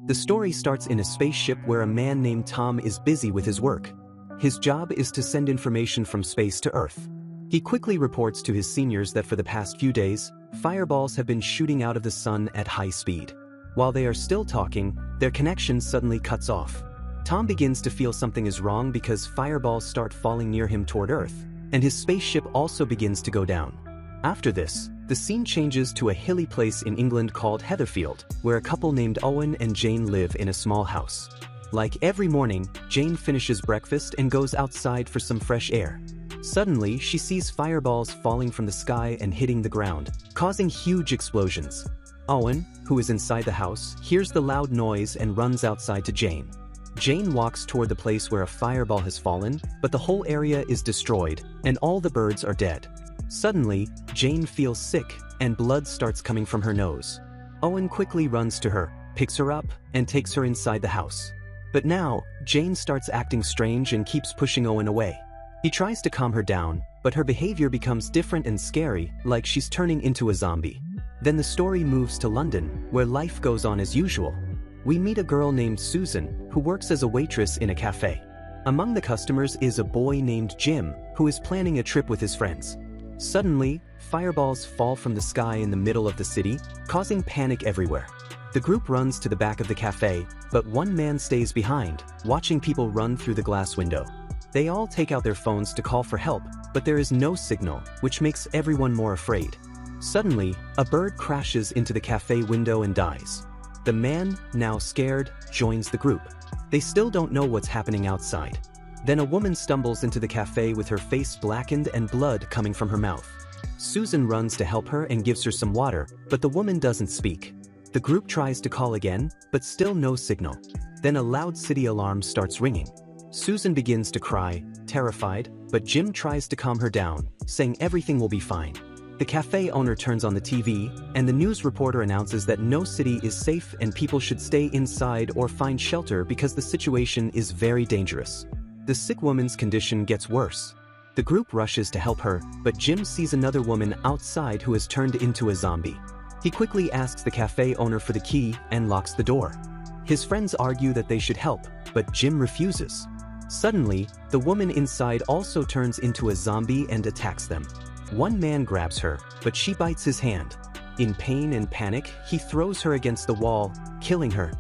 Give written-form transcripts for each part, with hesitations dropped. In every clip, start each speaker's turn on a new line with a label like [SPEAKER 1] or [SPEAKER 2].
[SPEAKER 1] The story starts in a spaceship where a man named Tom is busy with his work. His job is to send information from space to Earth. He quickly reports to his seniors that for the past few days, fireballs have been shooting out of the sun at high speed. While they are still talking, their connection suddenly cuts off. Tom begins to feel something is wrong because fireballs start falling near him toward Earth, and his spaceship also begins to go down. After this, the scene changes to a hilly place in England called Heatherfield, where a couple named Owen and Jane live in a small house. Like every morning, Jane finishes breakfast and goes outside for some fresh air. Suddenly, she sees fireballs falling from the sky and hitting the ground, causing huge explosions. Owen, who is inside the house, hears the loud noise and runs outside to Jane. Jane walks toward the place where a fireball has fallen, but the whole area is destroyed, and all the birds are dead. Suddenly, Jane feels sick, and blood starts coming from her nose. Owen quickly runs to her, picks her up, and takes her inside the house. But now, Jane starts acting strange and keeps pushing Owen away. He tries to calm her down, but her behavior becomes different and scary, like she's turning into a zombie. Then the story moves to London, where life goes on as usual. We meet a girl named Susan, who works as a waitress in a cafe. Among the customers is a boy named Jim, who is planning a trip with his friends. Suddenly, fireballs fall from the sky in the middle of the city, causing panic everywhere. The group runs to the back of the cafe, but one man stays behind, watching people run through the glass window. They all take out their phones to call for help, but there is no signal, which makes everyone more afraid. Suddenly, a bird crashes into the cafe window and dies. The man, now scared, joins the group. They still don't know what's happening outside. Then a woman stumbles into the cafe with her face blackened and blood coming from her mouth. Susan runs to help her and gives her some water, but the woman doesn't speak. The group tries to call again, but still no signal. Then a loud city alarm starts ringing. Susan begins to cry, terrified, but Jim tries to calm her down, saying everything will be fine. The cafe owner turns on the TV, and the news reporter announces that no city is safe and people should stay inside or find shelter because the situation is very dangerous. The sick woman's condition gets worse. The group rushes to help her, but Jim sees another woman outside who has turned into a zombie. He quickly asks the cafe owner for the key and locks the door. His friends argue that they should help, but Jim refuses. Suddenly, the woman inside also turns into a zombie and attacks them. One man grabs her, but she bites his hand. In pain and panic, he throws her against the wall, killing her.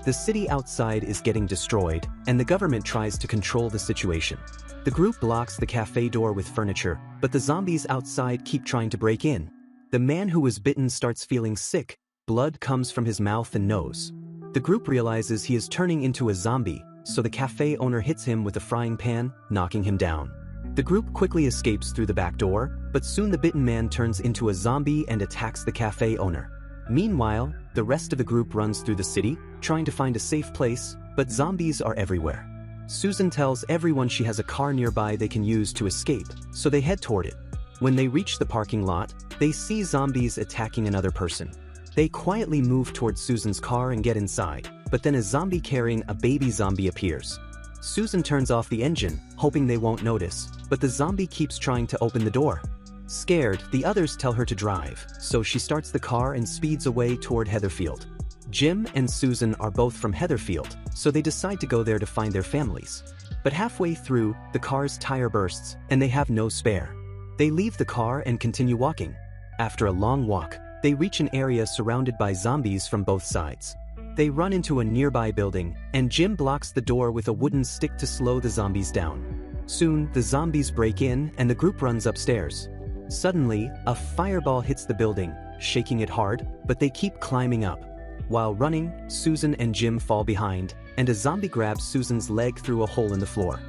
[SPEAKER 1] The city outside is getting destroyed, and the government tries to control the situation. The group blocks the cafe door with furniture, but the zombies outside keep trying to break in. The man who was bitten starts feeling sick, blood comes from his mouth and nose. The group realizes he is turning into a zombie, so the cafe owner hits him with a frying pan, knocking him down. The group quickly escapes through the back door, but soon the bitten man turns into a zombie and attacks the cafe owner. Meanwhile, the rest of the group runs through the city, trying to find a safe place, but zombies are everywhere. Susan tells everyone she has a car nearby they can use to escape, so they head toward it. When they reach the parking lot, they see zombies attacking another person. They quietly move toward Susan's car and get inside, but then a zombie carrying a baby zombie appears. Susan turns off the engine, hoping they won't notice, but the zombie keeps trying to open the door. Scared, the others tell her to drive, so she starts the car and speeds away toward Heatherfield. Jim and Susan are both from Heatherfield, so they decide to go there to find their families. But halfway through, the car's tire bursts, and they have no spare. They leave the car and continue walking. After a long walk, they reach an area surrounded by zombies from both sides. They run into a nearby building, and Jim blocks the door with a wooden stick to slow the zombies down. Soon, the zombies break in and the group runs upstairs. Suddenly, a fireball hits the building, shaking it hard, but they keep climbing up. While running, Susan and Jim fall behind, and a zombie grabs Susan's leg through a hole in the floor.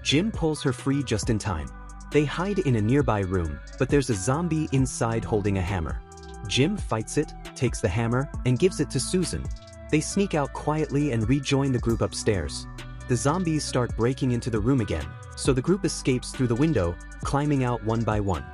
[SPEAKER 1] Jim pulls her free just in time. They hide in a nearby room, but there's a zombie inside holding a hammer. Jim fights it, takes the hammer, and gives it to Susan. They sneak out quietly and rejoin the group upstairs. The zombies start breaking into the room again, so the group escapes through the window, climbing out one by one.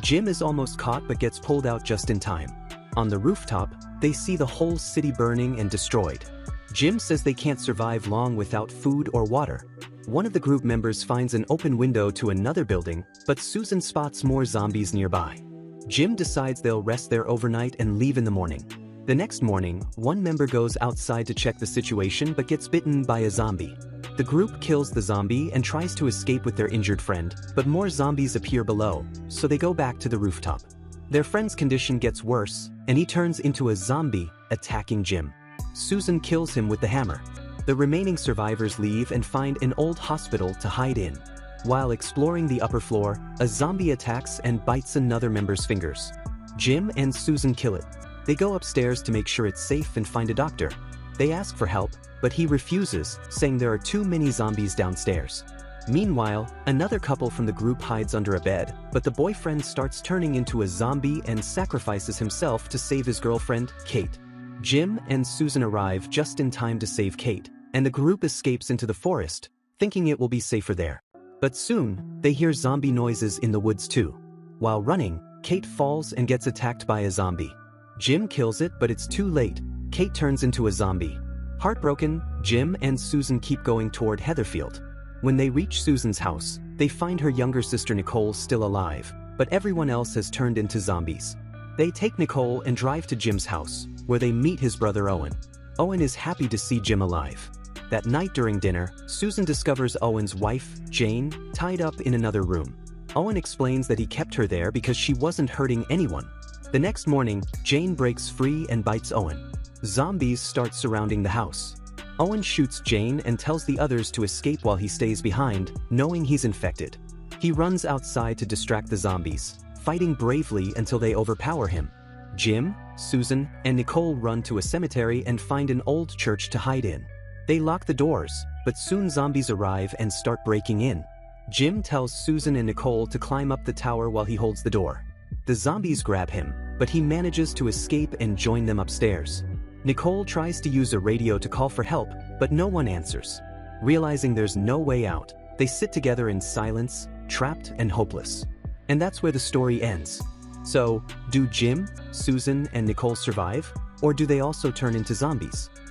[SPEAKER 1] Jim is almost caught but gets pulled out just in time. On the rooftop, they see the whole city burning and destroyed. Jim says they can't survive long without food or water. One of the group members finds an open window to another building, but Susan spots more zombies nearby. Jim decides they'll rest there overnight and leave in the morning. The next morning, one member goes outside to check the situation but gets bitten by a zombie. The group kills the zombie and tries to escape with their injured friend, but more zombies appear below, so they go back to the rooftop. Their friend's condition gets worse, and he turns into a zombie, attacking Jim. Susan kills him with the hammer. The remaining survivors leave and find an old hospital to hide in. While exploring the upper floor, a zombie attacks and bites another member's fingers. Jim and Susan kill it. They go upstairs to make sure it's safe and find a doctor. They ask for help, but he refuses, saying there are too many zombies downstairs. Meanwhile, another couple from the group hides under a bed, but the boyfriend starts turning into a zombie and sacrifices himself to save his girlfriend, Kate. Jim and Susan arrive just in time to save Kate, and the group escapes into the forest, thinking it will be safer there. But soon, they hear zombie noises in the woods too. While running, Kate falls and gets attacked by a zombie. Jim kills it, but it's too late. Kate turns into a zombie. Heartbroken, Jim and Susan keep going toward Heatherfield. When they reach Susan's house, they find her younger sister Nicole still alive, but everyone else has turned into zombies. They take Nicole and drive to Jim's house, where they meet his brother Owen. Owen is happy to see Jim alive. That night during dinner, Susan discovers Owen's wife, Jane, tied up in another room. Owen explains that he kept her there because she wasn't hurting anyone. The next morning, Jane breaks free and bites Owen. Zombies start surrounding the house. Owen shoots Jane and tells the others to escape while he stays behind, knowing he's infected. He runs outside to distract the zombies, fighting bravely until they overpower him. Jim, Susan, and Nicole run to a cemetery and find an old church to hide in. They lock the doors, but soon zombies arrive and start breaking in. Jim tells Susan and Nicole to climb up the tower while he holds the door. The zombies grab him, but he manages to escape and join them upstairs. Nicole tries to use a radio to call for help, but no one answers. Realizing there's no way out, they sit together in silence, trapped and hopeless. And that's where the story ends. So, do Jim, Susan, and Nicole survive, or do they also turn into zombies?